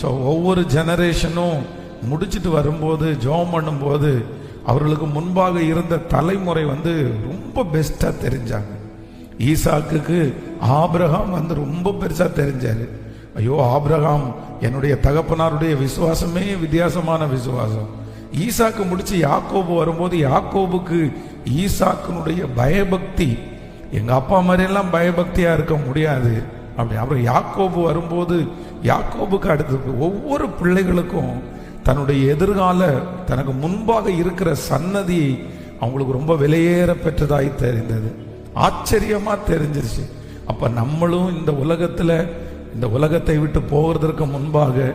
So ஒவ்வொரு ஜெனரேஷனும் முடிச்சுட்டு வரும்போது ஜெபம் பண்ணும்போது அவர்களுக்கு முன்பாக இருந்த தலைமுறை ரொம்ப பெஸ்ட்டாக தெரிஞ்சாங்க. ஈசாக்குக்கு ஆபிரகாம் ரொம்ப பெருசாக தெரிஞ்சாரு. ஐயோ, ஆபிரகாம் என்னுடைய தகப்பனாருடைய விசுவாசமே வித்தியாசமான விசுவாசம். ஈசாக்கு முடிச்சு யாக்கோபு வரும்போது யாக்கோபுக்கு ஈசாக்கினுடைய பயபக்தி, எங்க அப்பா மாதிரியெல்லாம் பயபக்தியா இருக்க முடியாது அப்படி. அப்புறம் யாக்கோபு வரும்போது யாக்கோபுக்கு அடுத்து ஒவ்வொரு பிள்ளைகளுக்கும் தன்னுடைய எதிர்கால தனக்கு முன்பாக இருக்கிற சன்னதி அவங்களுக்கு ரொம்ப விலையேற பெற்றதாய் தெரிந்தது, ஆச்சரியமா தெரிஞ்சிருச்சு. அப்ப நம்மளும் இந்த உலகத்தை விட்டு போகிறதற்கு முன்பாக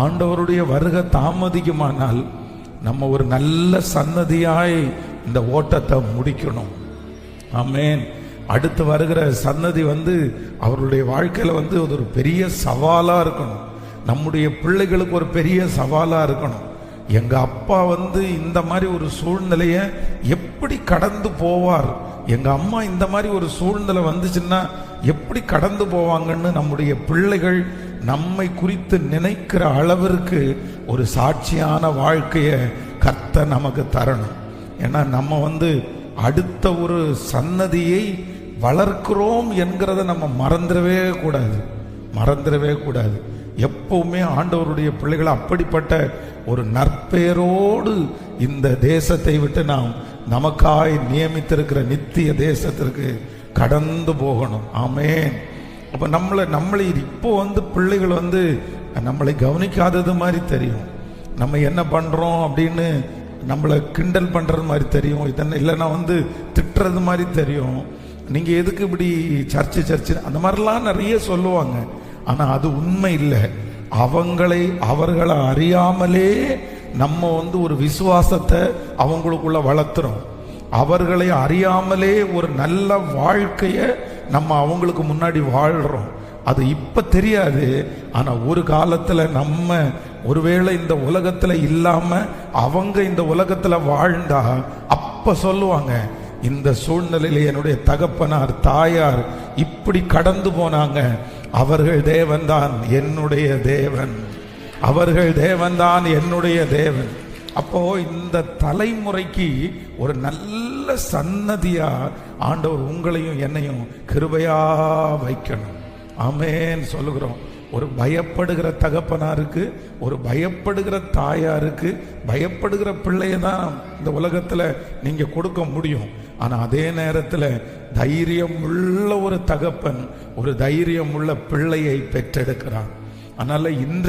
ஆண்டவருடைய வருகை தாமதிக்குமானால் நம்ம ஒரு நல்ல சன்னதியாய் இந்த ஓட்டத்தை முடிக்கணும். ஆமென். அடுத்து வருகிற சன்னதி அவருடைய வாழ்க்கையில ஒரு பெரிய சவாலா இருக்கணும். நம்முடைய பிள்ளைகளுக்கு ஒரு பெரிய சவாலா இருக்கணும். எங்க அப்பா இந்த மாதிரி ஒரு சூழ்நிலைய எப்படி கடந்து போவார், எங்க அம்மா இந்த மாதிரி ஒரு சூழ்நிலை வந்துச்சுன்னா எப்படி கடந்து போவாங்கன்னு நம்முடைய பிள்ளைகள் நம்மை குறித்து நினைக்கிற அளவிற்கு ஒரு சாட்சியான வாழ்க்கைய கர்த்தர் நமக்கு தரணும். ஏன்னா நம்ம அடுத்த ஒரு சன்னதியை வளர்க்கிறோம் என்கிறத நம்ம மறந்துடவே கூடாது. எப்பவுமே ஆண்டவருடைய பிள்ளைகள் அப்படிப்பட்ட ஒரு நற்பெயரோடு இந்த தேசத்தை விட்டு நாம் நமக்காய் நியமித்திருக்கிற நித்திய தேசத்திற்கு கடந்து போகணும். ஆமென். அப்ப நம்மளை இப்போ பிள்ளைகள் நம்மளை கவனிக்காதது மாதிரி தெரியும். நம்ம என்ன பண்றோம் அப்படின்னு நம்மளை கிண்டல் பண்றது மாதிரி தெரியும், இல்லைன்னா திட்டுறது மாதிரி தெரியும். நீங்க எதுக்கு இப்படி சர்ச்சு அந்த மாதிரிலாம் நிறைய சொல்லுவாங்க. ஆனா அது உண்மை இல்லை. அவர்களை அறியாமலே நம்ம ஒரு விசுவாசத்தை அவங்களுக்குள்ள வளர்த்துறோம். அவர்களை அறியாமலே ஒரு நல்ல வாழ்க்கைய நம்ம அவங்களுக்கு முன்னாடி வாழ்றோம். அது இப்ப தெரியாது. ஆனா ஒரு காலத்துல நம்ம ஒருவேளை இந்த உலகத்துல இல்லாம அவங்க இந்த உலகத்துல வாழ்ந்தா அப்ப சொல்லுவாங்க, இந்த சூழ்நிலையில என்னுடைய தகப்பனார் தாயார் இப்படி கடந்து போனாங்க, அவர்கள் தேவன்தான் என்னுடைய தேவன், அவர்கள் தேவன்தான் என்னுடைய தேவன். அப்போ இந்த தலைமுறைக்கு ஒரு நல்ல சன்னதியா ஆண்டவர் உங்களையும் என்னையும் கிருபையா வைக்கணும். ஆமென் சொல்லுகிறோம். ஒரு பயப்படுகிற தகப்பனாருக்கு, ஒரு பயப்படுகிற தாயாருக்கு, பயப்படுகிற பிள்ளைய தான் இந்த உலகத்துல நீங்க கொடுக்க முடியும். ஆனா அதே நேரத்துல தைரியம் உள்ள ஒரு தகப்பன் ஒரு தைரியம் உள்ள பிள்ளையை பெற்றெடுக்கிறான். அதனால